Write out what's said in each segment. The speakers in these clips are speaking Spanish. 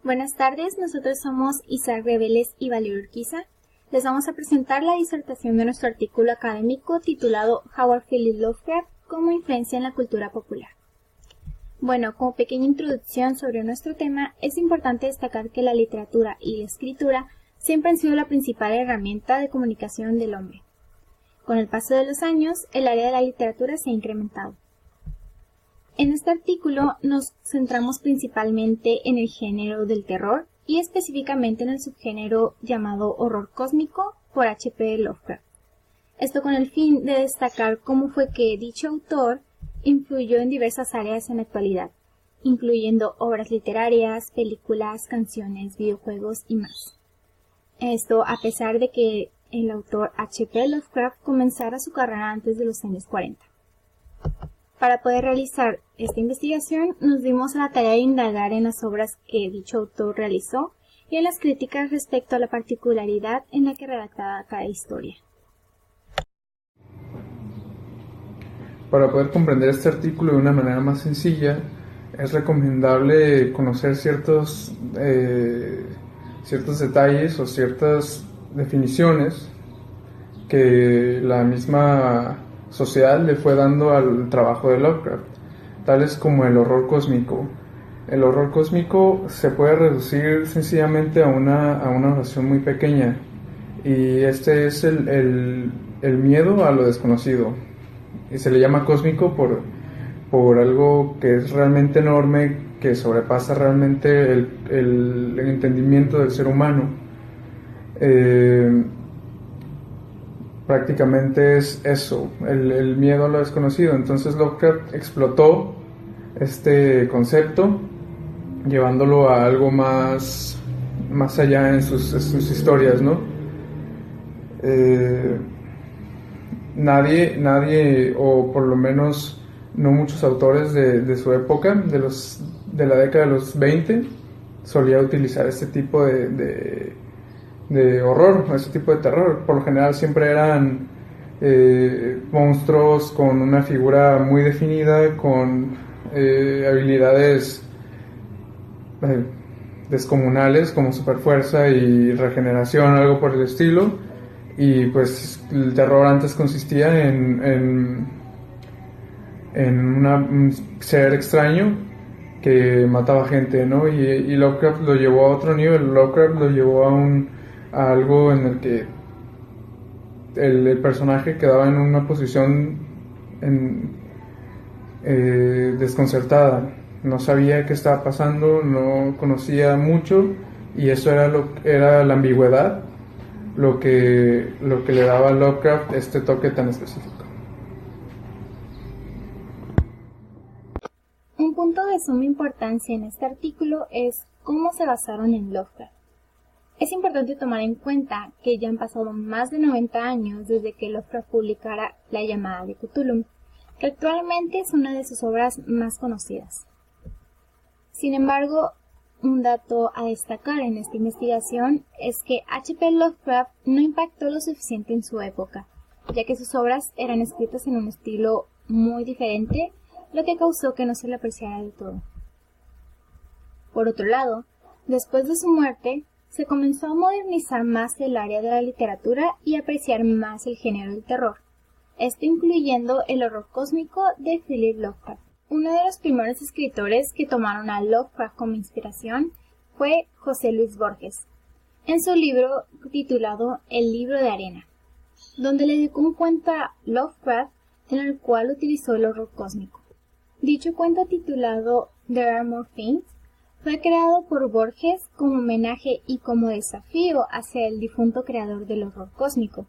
Buenas tardes, nosotros somos Isaac Reveles y Valeria Urquiza. Les vamos a presentar la disertación de nuestro artículo académico titulado Howard Phillips Lovecraft como influencia en la cultura popular. Bueno, como pequeña introducción sobre nuestro tema, es importante destacar que la literatura y la escritura siempre han sido la principal herramienta de comunicación del hombre. Con el paso de los años, el área de la literatura se ha incrementado. En este artículo nos centramos principalmente en el género del terror y específicamente en el subgénero llamado horror cósmico por H.P. Lovecraft. Esto con el fin de destacar cómo fue que dicho autor influyó en diversas áreas en la actualidad, incluyendo obras literarias, películas, canciones, videojuegos y más. Esto a pesar de que el autor H.P. Lovecraft comenzara su carrera antes de los años 40. Para poder realizar esta investigación, nos dimos a la tarea de indagar en las obras que dicho autor realizó y en las críticas respecto a la particularidad en la que redactaba cada historia. Para poder comprender este artículo de una manera más sencilla, es recomendable conocer ciertos detalles o ciertas definiciones que la misma sociedad le fue dando al trabajo de Lovecraft, tales como el horror cósmico. El horror cósmico se puede reducir sencillamente a una oración muy pequeña, y este es el miedo a lo desconocido, y se le llama cósmico por algo que es realmente enorme, que sobrepasa realmente el entendimiento del ser humano. Prácticamente es eso, el miedo a lo desconocido. Entonces Lovecraft explotó este concepto, llevándolo a algo más allá en sus historias, ¿no? Nadie, o por lo menos no muchos autores de su época, de la década de los 20, solía utilizar este tipo de horror, ese tipo de terror. Por lo general siempre eran monstruos con una figura muy definida, con habilidades descomunales como superfuerza y regeneración, algo por el estilo. Y pues el terror antes consistía en un ser extraño que mataba gente, ¿no? Y Lovecraft lo llevó a otro nivel. Lovecraft lo llevó a algo en el que el personaje quedaba en una posición desconcertada, no sabía qué estaba pasando, no conocía mucho, y eso era la ambigüedad lo que le daba a Lovecraft este toque tan específico. Un punto de suma importancia en este artículo es cómo se basaron en Lovecraft. Es importante tomar en cuenta que ya han pasado más de 90 años desde que Lovecraft publicara La llamada de Cthulhu, que actualmente es una de sus obras más conocidas. Sin embargo, un dato a destacar en esta investigación es que H.P. Lovecraft no impactó lo suficiente en su época, ya que sus obras eran escritas en un estilo muy diferente, lo que causó que no se le apreciara del todo. Por otro lado, después de su muerte, se comenzó a modernizar más el área de la literatura y apreciar más el género del terror, esto incluyendo el horror cósmico de Philip Lovecraft. Uno de los primeros escritores que tomaron a Lovecraft como inspiración fue José Luis Borges, en su libro titulado El libro de arena, donde le dedicó un cuento a Lovecraft en el cual utilizó el horror cósmico. Dicho cuento, titulado There Are More Things, fue creado por Borges como homenaje y como desafío hacia el difunto creador del horror cósmico.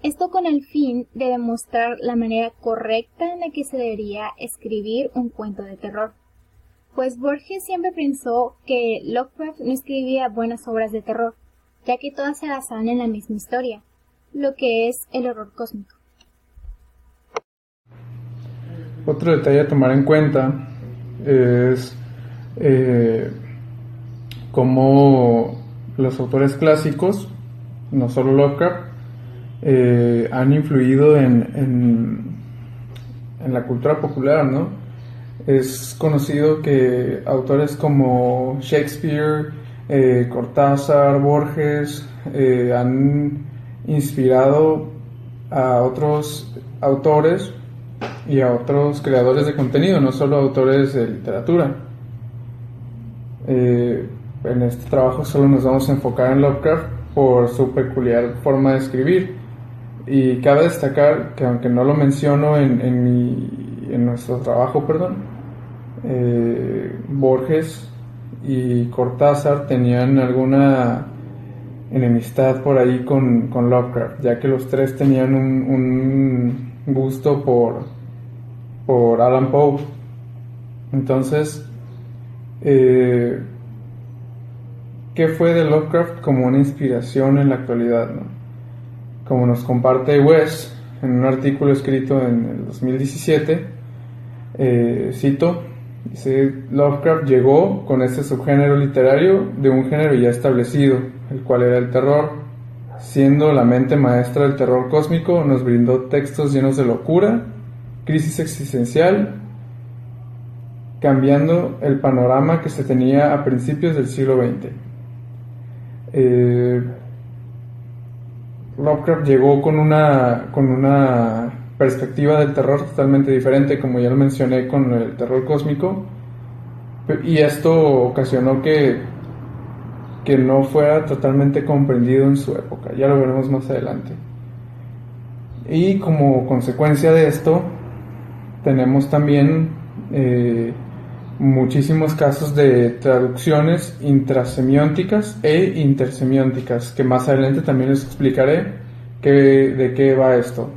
Esto con el fin de demostrar la manera correcta en la que se debería escribir un cuento de terror. Pues Borges siempre pensó que Lovecraft no escribía buenas obras de terror, ya que todas se basaban en la misma historia, lo que es el horror cósmico. Otro detalle a tomar en cuenta es cómo los autores clásicos, no solo Lovecraft, han influido en la cultura popular, ¿no? Es conocido que autores como Shakespeare, Cortázar, Borges, han inspirado a otros autores y a otros creadores de contenido, no solo autores de literatura. En este trabajo solo nos vamos a enfocar en Lovecraft por su peculiar forma de escribir, y cabe destacar que, aunque no lo menciono en nuestro trabajo, Borges y Cortázar tenían alguna enemistad por ahí con Lovecraft, ya que los tres tenían un gusto por Allan Poe. Entonces, ¿qué fue de Lovecraft como una inspiración en la actualidad, ¿no? Como nos comparte Wes en un artículo escrito en el 2017, cito, dice: Lovecraft llegó con este subgénero literario de un género ya establecido, el cual era el terror. Siendo la mente maestra del terror cósmico, nos brindó textos llenos de locura, crisis existencial, cambiando el panorama que se tenía a principios del siglo XX. Lovecraft llegó con una perspectiva del terror totalmente diferente, como ya lo mencioné, con el terror cósmico, y esto ocasionó que no fuera totalmente comprendido en su época. Ya lo veremos más adelante. Y como consecuencia de esto, tenemos también muchísimos casos de traducciones intrasemióticas e intersemióticas, que más adelante también les explicaré de qué va esto.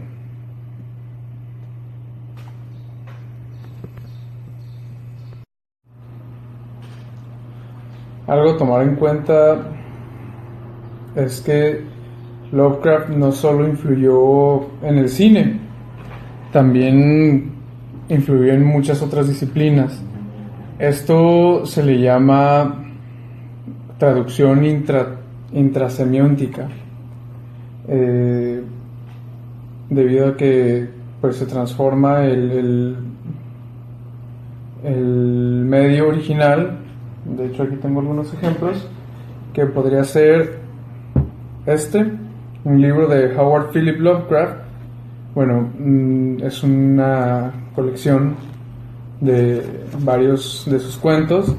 Algo a tomar en cuenta es que Lovecraft no solo influyó en el cine, también influyó en muchas otras disciplinas. Esto se le llama traducción intrasemiótica, debido a que pues se transforma el medio original. De hecho, aquí tengo algunos ejemplos, que podría ser un libro de Howard Philip Lovecraft. Bueno, es una colección de varios de sus cuentos,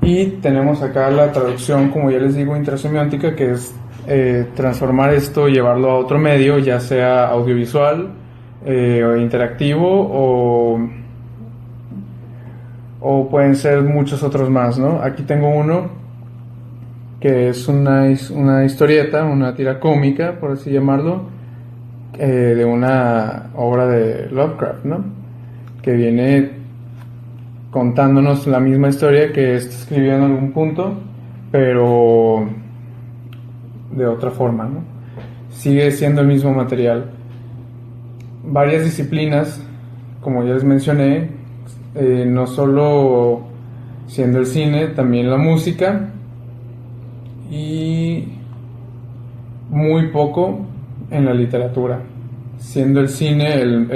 y tenemos acá la traducción, como ya les digo, intrasemiótica, que es transformar esto, llevarlo a otro medio, ya sea audiovisual, o interactivo, o pueden ser muchos otros más, ¿no? Aquí tengo uno que es una historieta, una tira cómica, por así llamarlo, de una obra de Lovecraft, ¿no? Que viene contándonos la misma historia que este escribió en algún punto, pero de otra forma, ¿no? Sigue siendo el mismo material. Varias disciplinas, como ya les mencioné, no solo siendo el cine, también la música, y muy poco en la literatura, siendo el cine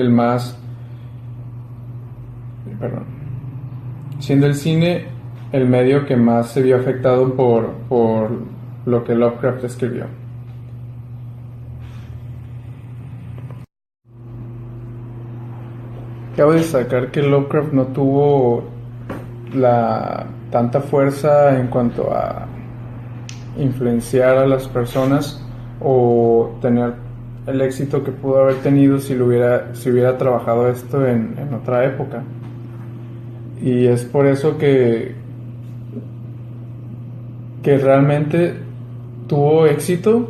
siendo el cine el medio que más se vio afectado por lo que Lovecraft escribió. Cabe destacar que Lovecraft no tuvo tanta fuerza en cuanto a influenciar a las personas o tener el éxito que pudo haber tenido si hubiera trabajado esto en otra época. Y es por eso que realmente tuvo éxito,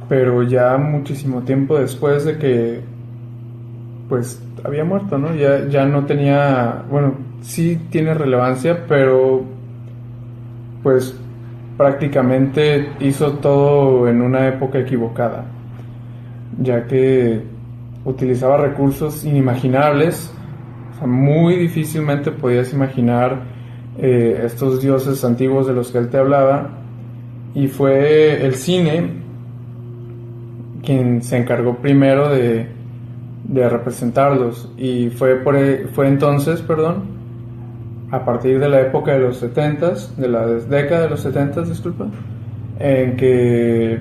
pero ya muchísimo tiempo después de que pues había muerto, ¿no? Ya no tenía, bueno, sí tiene relevancia, pero pues prácticamente hizo todo en una época equivocada, ya que utilizaba recursos inimaginables. O sea, muy difícilmente podías imaginar estos dioses antiguos de los que él te hablaba, y fue el cine quien se encargó primero de representarlos, y fue entonces a partir de la época de los 70s, de la década de los 70s, disculpa, en que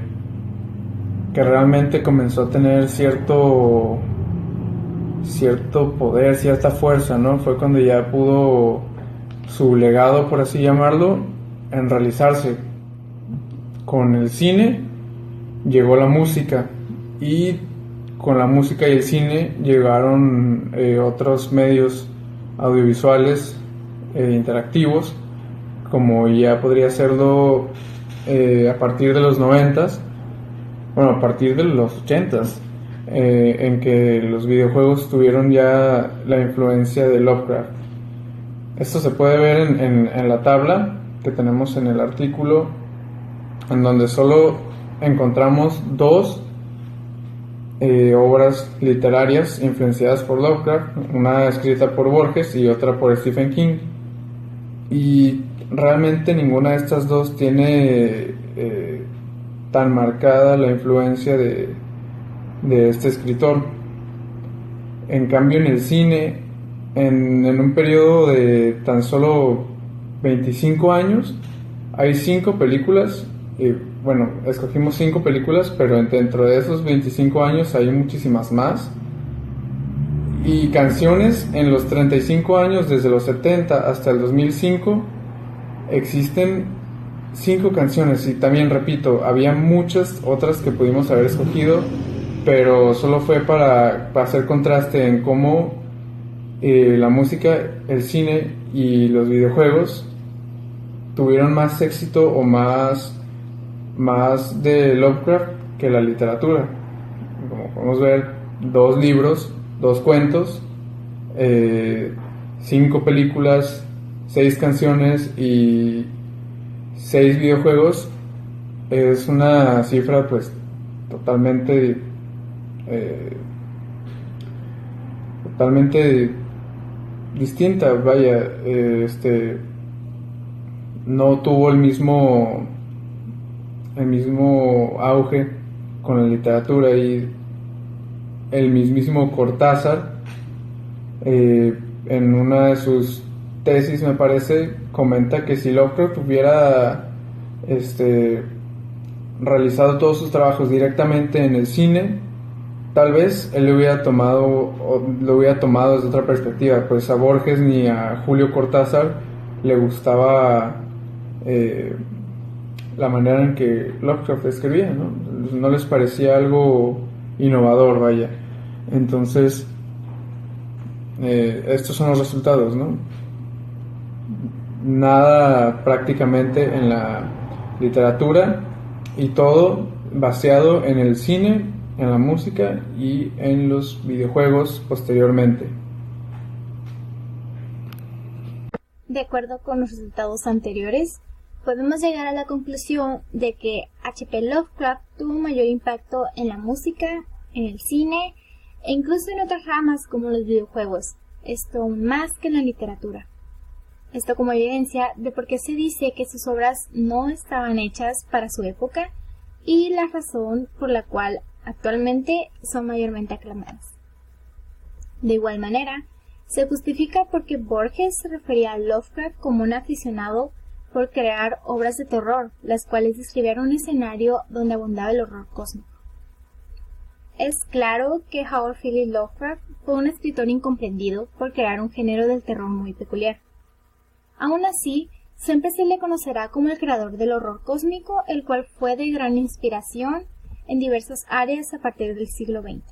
realmente comenzó a tener cierto poder, cierta fuerza, ¿no? Fue cuando ya pudo su legado, por así llamarlo, en realizarse. Con el cine llegó la música, y con la música y el cine llegaron otros medios audiovisuales interactivos, como ya podría serlo a partir de los 90s, bueno, a partir de los 80s, en que los videojuegos tuvieron ya la influencia de Lovecraft. Esto se puede ver en la tabla que tenemos en el artículo, en donde solo encontramos dos obras literarias influenciadas por Lovecraft, una escrita por Borges y otra por Stephen King, y realmente ninguna de estas dos tiene tan marcada la influencia de este escritor. En cambio, en el cine, en un periodo de tan solo 25 años, hay 5 películas. Bueno, escogimos 5 películas, pero dentro de esos 25 años hay muchísimas más. Y canciones en los 35 años, desde los 70 hasta el 2005, existen 5 canciones. Y también repito, había muchas otras que pudimos haber escogido, pero solo fue para hacer contraste en cómo la música, el cine y los videojuegos tuvieron más éxito o más de Lovecraft que la literatura. Como podemos ver, 2 libros, 2 cuentos, 5 películas, 6 canciones y 6 videojuegos. Es una cifra pues totalmente distinta, vaya. No tuvo el mismo auge con la literatura, y el mismísimo Cortázar en una de sus tesis, me parece, comenta que si Lovecraft hubiera realizado todos sus trabajos directamente en el cine, tal vez él lo hubiera tomado desde otra perspectiva. Pues a Borges ni a Julio Cortázar le gustaba la manera en que Lovecraft escribía, ¿no? No les parecía algo innovador, vaya. Entonces, estos son los resultados, ¿no? Nada prácticamente en la literatura, y todo basado en el cine, en la música y en los videojuegos posteriormente. De acuerdo con los resultados anteriores, podemos llegar a la conclusión de que H.P. Lovecraft tuvo un mayor impacto en la música, en el cine e incluso en otras ramas como los videojuegos, esto más que en la literatura. Esto como evidencia de por qué se dice que sus obras no estaban hechas para su época, y la razón por la cual actualmente son mayormente aclamadas. De igual manera, se justifica porque Borges se refería a Lovecraft como un aficionado por crear obras de terror, las cuales describieron un escenario donde abundaba el horror cósmico. Es claro que Howard Phillips Lovecraft fue un escritor incomprendido por crear un género del terror muy peculiar. Aún así, siempre se le conocerá como el creador del horror cósmico, el cual fue de gran inspiración en diversas áreas a partir del siglo XX.